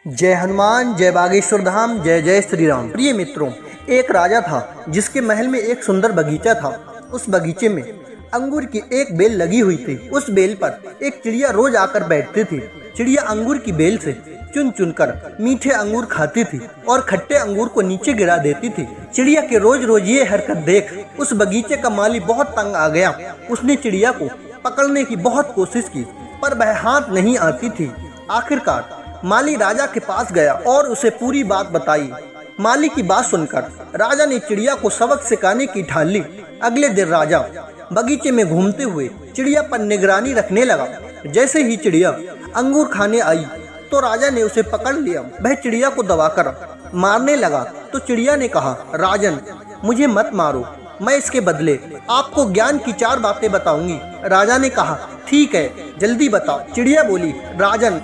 जय हनुमान, जय बागेश्वर धाम, जय जय श्री राम। प्रिय मित्रों, एक राजा था जिसके महल में एक सुंदर बगीचा था। उस बगीचे में अंगूर की एक बेल लगी हुई थी। उस बेल पर एक चिड़िया रोज आकर बैठती थी। चिड़िया अंगूर की बेल से चुन चुनकर मीठे अंगूर खाती थी और खट्टे अंगूर को नीचे गिरा देती थी। चिड़िया के रोज रोज ये हरकत देख उस बगीचे का माली बहुत तंग आ गया। उसने चिड़िया को पकड़ने की बहुत कोशिश की, पर वह हाथ नहीं आती थी। आखिरकार माली राजा के पास गया और उसे पूरी बात बताई। माली की बात सुनकर राजा ने चिड़िया को सबक सिखाने की ठान ली। अगले दिन राजा बगीचे में घूमते हुए चिड़िया पर निगरानी रखने लगा। जैसे ही चिड़िया अंगूर खाने आई तो राजा ने उसे पकड़ लिया। वह चिड़िया को दबाकर मारने लगा तो चिड़िया ने कहा, राजन, मुझे मत मारो, मैं इसके बदले आपको ज्ञान की 4 बातें बताऊंगी। राजा ने कहा, ठीक है, जल्दी बताओ। चिड़िया बोली, राजन,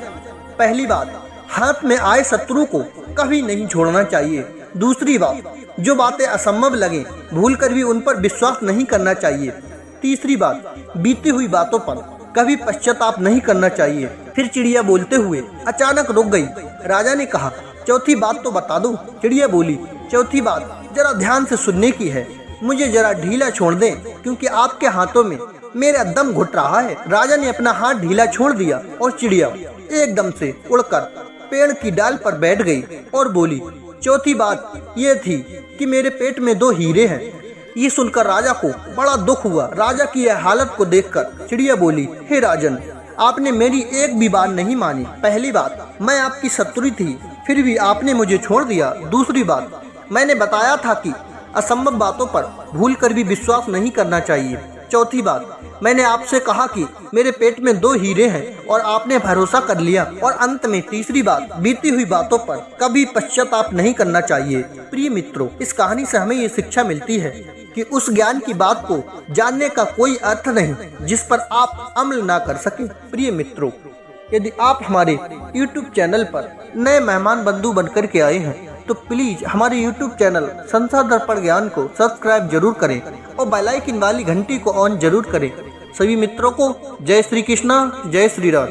पहली बात, हाथ में आए शत्रु को कभी नहीं छोड़ना चाहिए। दूसरी बात, जो बातें असंभव लगे भूलकर भी उन पर विश्वास नहीं करना चाहिए। तीसरी बात, बीती हुई बातों पर कभी पश्चाताप नहीं करना चाहिए। फिर चिड़िया बोलते हुए अचानक रुक गई। राजा ने कहा, चौथी बात तो बता दो। चिड़िया बोली, चौथी बात जरा ध्यान से सुनने की है। मुझे जरा ढीला छोड़ दें, क्योंकि आपके हाथों में मेरा दम घुट रहा है। राजा ने अपना हाथ ढीला छोड़ दिया और चिड़िया एकदम से उड़कर पेड़ की डाल पर बैठ गई और बोली, चौथी बात ये थी कि मेरे पेट में 2 हीरे हैं। ये सुनकर राजा को बड़ा दुख हुआ। राजा की यह हालत को देखकर चिड़िया बोली, हे राजन, आपने मेरी एक भी बात नहीं मानी। पहली बात, मैं आपकी शत्रु थी, फिर भी आपने मुझे छोड़ दिया। दूसरी बात, मैंने बताया था कि असंभव बातों पर भूलकर भी विश्वास नहीं करना चाहिए। चौथी बात, मैंने आपसे कहा कि मेरे पेट में 2 हीरे हैं और आपने भरोसा कर लिया। और अंत में तीसरी बात, बीती हुई बातों पर कभी पश्चाताप नहीं करना चाहिए। प्रिय मित्रों, इस कहानी से हमें ये शिक्षा मिलती है कि उस ज्ञान की बात को जानने का कोई अर्थ नहीं जिस पर आप अमल ना कर सके। प्रिय मित्रों, यदि आप हमारे YouTube चैनल पर नए मेहमान बंधु बनकर के आए हैं तो प्लीज हमारे YouTube चैनल संसार दर्पण ज्ञान को सब्सक्राइब जरूर करें और बेल आइकन वाली घंटी को ऑन जरूर करें। सभी मित्रों को जय श्री कृष्णा, जय श्री राम।